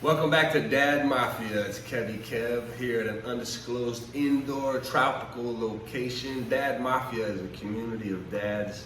Welcome back to Dad Mafia. It's Kevy Kev here at an undisclosed indoor tropical location. Dad Mafia is a community of dads.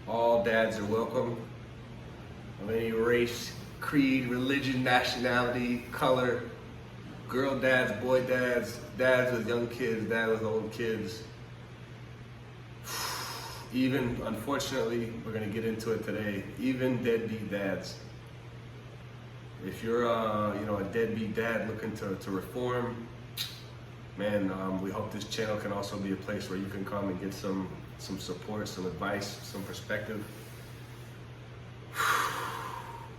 All dads are welcome, of any race, creed, religion, nationality, color. Girl dads, boy dads, dads with young kids, dads with old kids. Even, unfortunately, we're gonna get into it today, even deadbeat dads. If you're a deadbeat dad looking to reform, man, we hope this channel can also be a place where you can come and get some support, some advice, some perspective.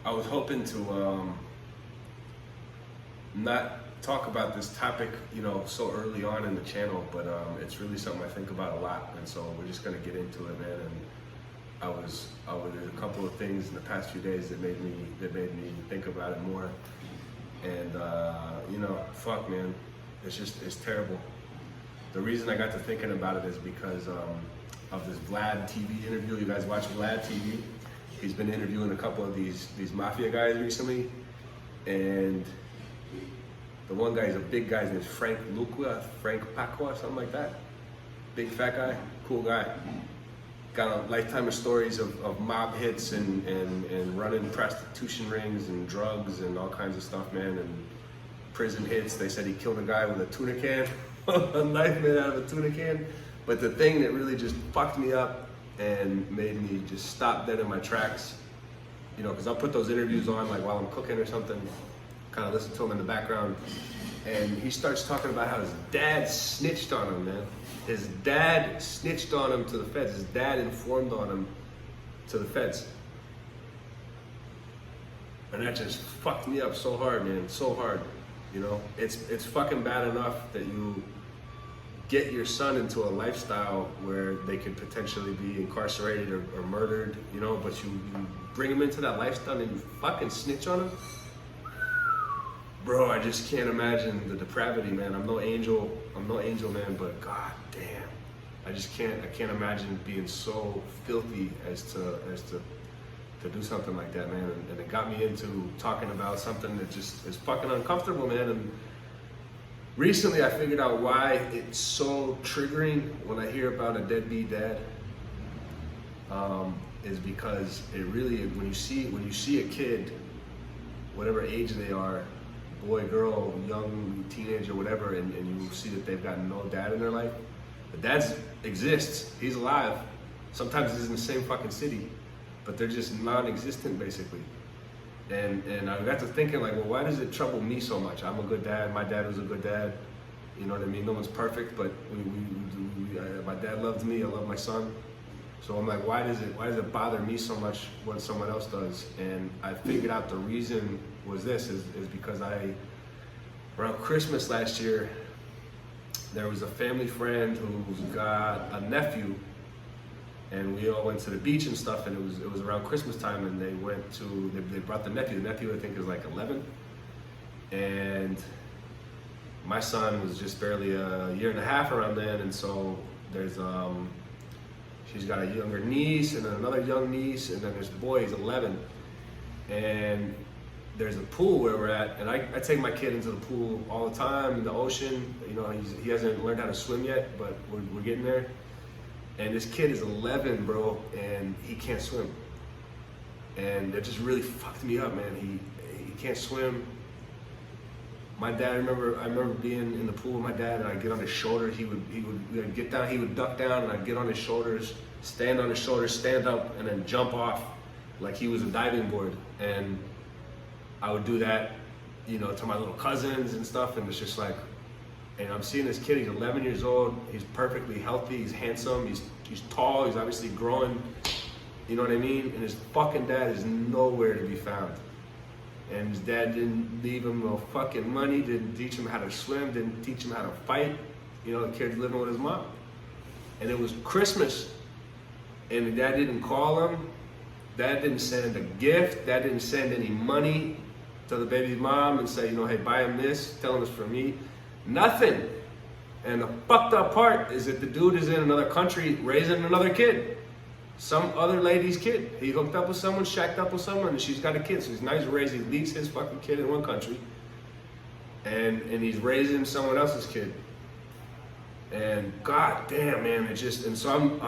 I was hoping to not talk about this topic, so early on in the channel, but it's really something I think about a lot, and so we're just gonna get into it, man. And there's a couple of things in the past few days that made me think about it more. And fuck, man, it's terrible. The reason I got to thinking about it is because of this Vlad TV interview. You guys watch Vlad TV? He's been interviewing a couple of these mafia guys recently, and the one guy is a big guy. His name's Frank Pacua, something like that. Big fat guy, cool guy. Got a lifetime of stories of mob hits and running prostitution rings and drugs and all kinds of stuff, man, and prison hits. They said he killed a guy with a tuna can, a knife made out of a tuna can. But the thing that really just fucked me up and made me just stop dead in my tracks, because I'll put those interviews on like while I'm cooking or something, kind of listen to him in the background, and he starts talking about how his dad snitched on him, man. His dad snitched on him to the feds. His dad informed on him to the feds. And that just fucked me up so hard, man, so hard. It's fucking bad enough that you get your son into a lifestyle where they could potentially be incarcerated or murdered, but you bring him into that lifestyle and you fucking snitch on him. Bro, I just can't imagine the depravity, man. I'm no angel, man, but god damn. I can't imagine being so filthy as to do something like that, man. And it got me into talking about something that just is fucking uncomfortable, man. And recently I figured out why it's so triggering when I hear about a deadbeat dad. Is because it really, when you see a kid, whatever age they are, boy, girl, young teenager, whatever, and you see that they've got no dad in their life. The dad exists, he's alive. Sometimes he's in the same fucking city, but they're just non-existent basically. And I got to thinking like, well, why does it trouble me so much? I'm a good dad, my dad was a good dad, you know what I mean? No one's perfect, but my dad loved me, I love my son. So I'm like, why does it bother me so much when someone else does? And I figured out the reason was this, is because around Christmas last year, there was a family friend who's got a nephew, and we all went to the beach and stuff, and it was around Christmas time, and they brought the nephew. The nephew I think is like 11, and my son was just barely a year and a half around then, and so there's she's got a younger niece and then another young niece, and then there's the boy, he's 11. And there's a pool where we're at, and I take my kid into the pool all the time, in the ocean. He hasn't learned how to swim yet, but we're getting there. And this kid is 11, bro, and he can't swim. And it just really fucked me up, man. He can't swim. My dad, I remember being in the pool with my dad, and I'd get on his shoulders. We'd get down, he would duck down, and I'd get on his shoulders, stand on his shoulders, stand up, and then jump off like he was a diving board. And I would do that, to my little cousins and stuff, and it's just like, and I'm seeing this kid, he's 11 years old, he's perfectly healthy, he's handsome, he's tall, he's obviously growing, you know what I mean? And his fucking dad is nowhere to be found. And his dad didn't leave him no fucking money, didn't teach him how to swim, didn't teach him how to fight. The kid's living with his mom. And it was Christmas, and the dad didn't call him, dad didn't send a gift, dad didn't send any money to the baby's mom and say, hey, buy him this, tell him it's for me. Nothing. And the fucked up part is that the dude is in another country raising another kid. some other lady's kid. He hooked up with someone, shacked up with someone, and she's got a kid. So he's now raising, he leaves his fucking kid in one country, and he's raising someone else's kid. And god damn, man, it just, and so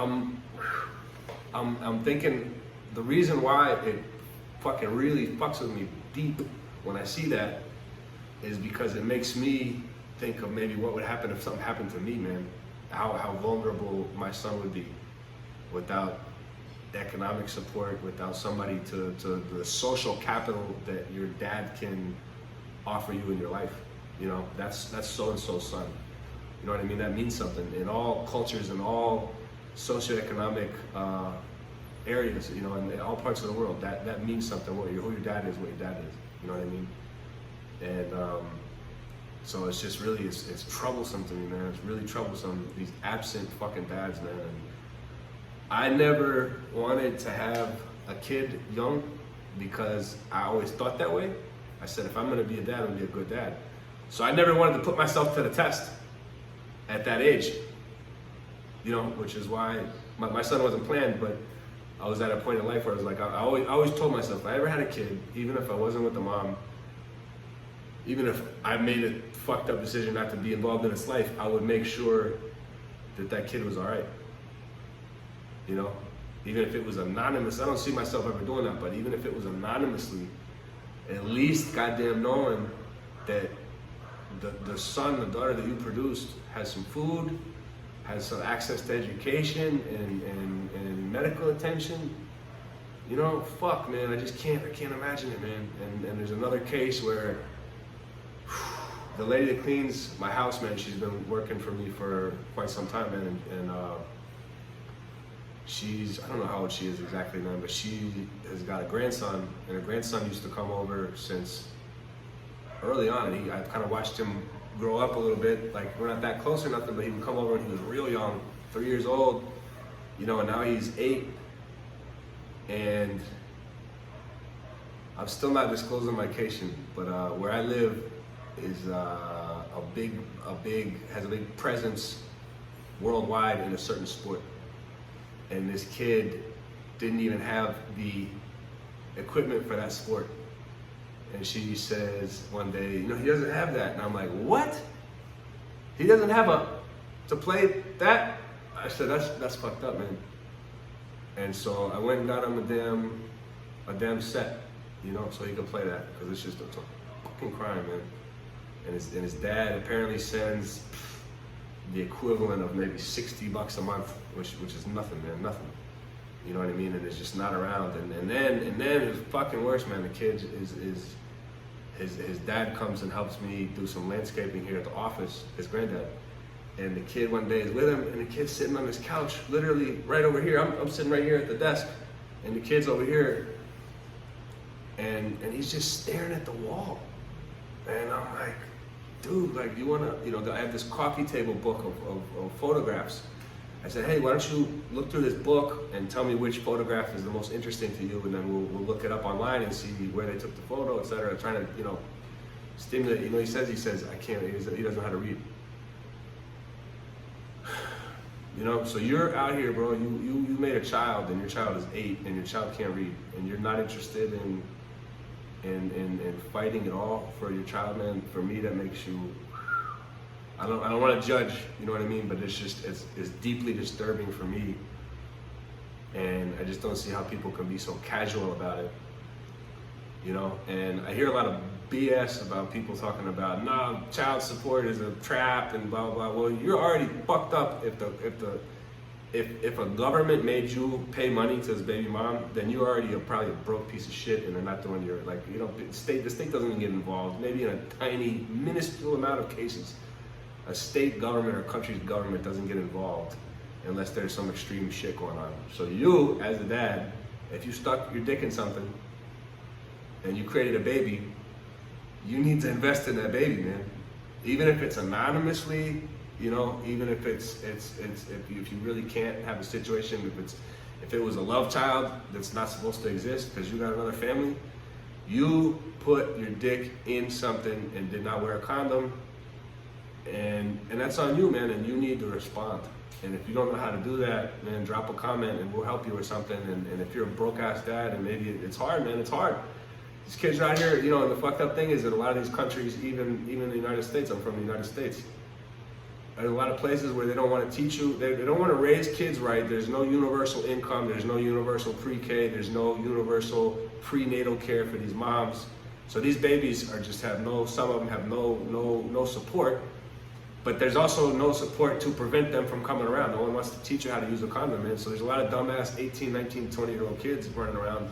I'm thinking the reason why it fucking really fucks with me deep when I see that is because it makes me think of maybe what would happen if something happened to me, man. How vulnerable my son would be without economic support, without somebody to the social capital that your dad can offer you in your life. You know, that's so-and-so's son. You know what I mean? That means something in all cultures and all socioeconomic areas, you know, in all parts of the world. That means something. Who your dad is, what your dad is. You know what I mean? And so it's just really, it's troublesome to me, man. It's really troublesome, these absent fucking dads, man. And I never wanted to have a kid young because I always thought that way. I said, if I'm gonna be a dad, I'm gonna be a good dad. So I never wanted to put myself to the test at that age, you know, which is why my son wasn't planned, but I was at a point in life where I was like, I always told myself, if I ever had a kid, even if I wasn't with the mom, even if I made a fucked up decision not to be involved in its life, I would make sure that kid was all right. You know, even if it was anonymous, I don't see myself ever doing that, but even if it was anonymously, at least goddamn knowing that the son, the daughter that you produced has some food, has some access to education and medical attention. You know, fuck, man, I can't imagine it, man. And there's another case where the lady that cleans my house, man, she's been working for me for quite some time, man, and she's, I don't know how old she is exactly, man, but she has got a grandson, and her grandson used to come over since early on, and I kind of watched him grow up a little bit. Like, we're not that close or nothing, but he would come over when he was real young, 3 years old, you know, and now he's 8, and I'm still not disclosing my location, but where I live is has a big presence worldwide in a certain sport. And this kid didn't even have the equipment for that sport. And she says one day, you know, he doesn't have that. And I'm like, what? He doesn't have to play that? I said, that's fucked up, man. And so I went and got him a damn set, you know, so he could play that, because it's just a fucking crime, man. And his dad apparently sends the equivalent of maybe $60 a month, which is nothing, man, nothing. You know what I mean? And it's just not around. And then it's fucking worse, man. The kid his dad comes and helps me do some landscaping here at the office, his granddad. And the kid one day is with him, and the kid's sitting on his couch, literally right over here. I'm sitting right here at the desk, and the kid's over here, and he's just staring at the wall. And I'm like, dude, like, you wanna, you know, I have this coffee table book of photographs. I said, hey, why don't you look through this book and tell me which photograph is the most interesting to you, and then we'll look it up online and see where they took the photo, et cetera, trying to, you know, stimulate. You know, he says, I can't, he doesn't know how to read. You know, so you're out here, bro, you made a child, and your child is 8, and your child can't read, and you're not interested in fighting at all for your child, man. For me, that makes you, I don't want to judge, you know what I mean, but it's just, it's deeply disturbing for me, and I just don't see how people can be so casual about it, you know. And I hear a lot of BS about people talking about, nah, child support is a trap and blah blah blah. Well, you're already fucked up if a government made you pay money to his baby mom, then you're already probably a broke piece of shit, and they're not doing your, like, you know, the state doesn't even get involved. Maybe in a tiny, minuscule amount of cases, a state government or country's government doesn't get involved unless there's some extreme shit going on. So you, as a dad, if you stuck your dick in something and you created a baby, you need to invest in that baby, man. Even if it's anonymously, you know, even if if you really can't have a situation, if it was a love child that's not supposed to exist because you got another family, you put your dick in something and did not wear a condom, And that's on you, man, and you need to respond. And if you don't know how to do that, man, drop a comment and we'll help you or something. And if you're a broke ass dad and maybe it's hard, man, it's hard. These kids are out here, you know, and the fucked up thing is that a lot of these countries, even the United States, I'm from the United States, there's a lot of places where they don't want to teach you, they don't want to raise kids right. There's no universal income, there's no universal pre-K, there's no universal prenatal care for these moms. So these babies are just have no, some of them have no support, but there's also no support to prevent them from coming around. No one wants to teach you how to use a condom, man. So there's a lot of dumbass 18, 19, 20-year-old kids running around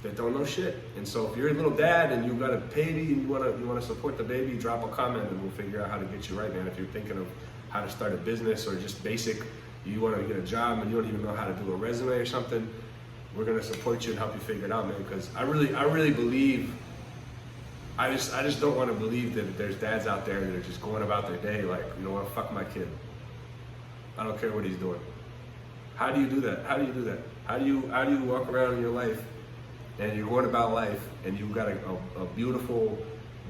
that don't know shit. And so if you're a little dad and you've got a baby and you wanna support the baby, drop a comment and we'll figure out how to get you right, man. If you're thinking of how to start a business or just basic, you wanna get a job and you don't even know how to do a resume or something, we're gonna support you and help you figure it out, man. Because I really believe, I just don't want to believe that there's dads out there that are just going about their day like, you know what, fuck my kid. I don't care what he's doing. How do you do that? How do you do that? How do you walk around in your life and you're going about life and you've got a beautiful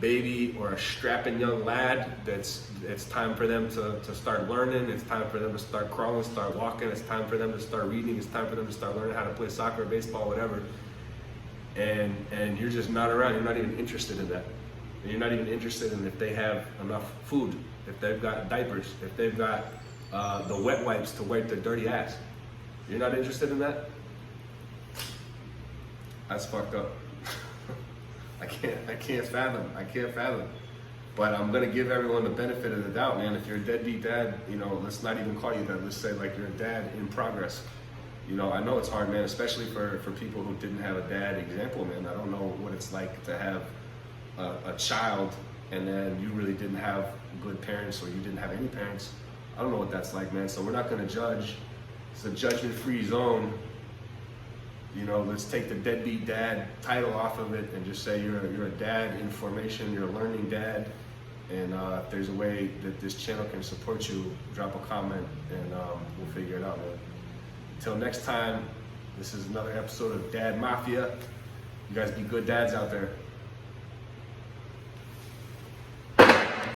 baby or a strapping young lad it's time for them to start learning, it's time for them to start crawling, start walking, it's time for them to start reading, it's time for them to start learning how to play soccer, baseball, whatever. And you're just not around, you're not even interested in that. And you're not even interested in if they have enough food, if they've got diapers, if they've got the wet wipes to wipe their dirty ass. You're not interested in that? That's fucked up. I can't fathom. But I'm gonna give everyone the benefit of the doubt, man. If you're a deadbeat dad, you know, let's not even call you that. Let's say like you're a dad in progress. You know, I know it's hard, man, especially for people who didn't have a dad example, man. I don't know what it's like to have a child and then you really didn't have good parents or you didn't have any parents. I don't know what that's like, man. So we're not gonna judge. It's a judgment-free zone. You know, let's take the deadbeat dad title off of it and just say you're a dad in formation, you're a learning dad. And if there's a way that this channel can support you, drop a comment and we'll figure it out, man. Until next time, this is another episode of Dad Mafia. You guys be good dads out there.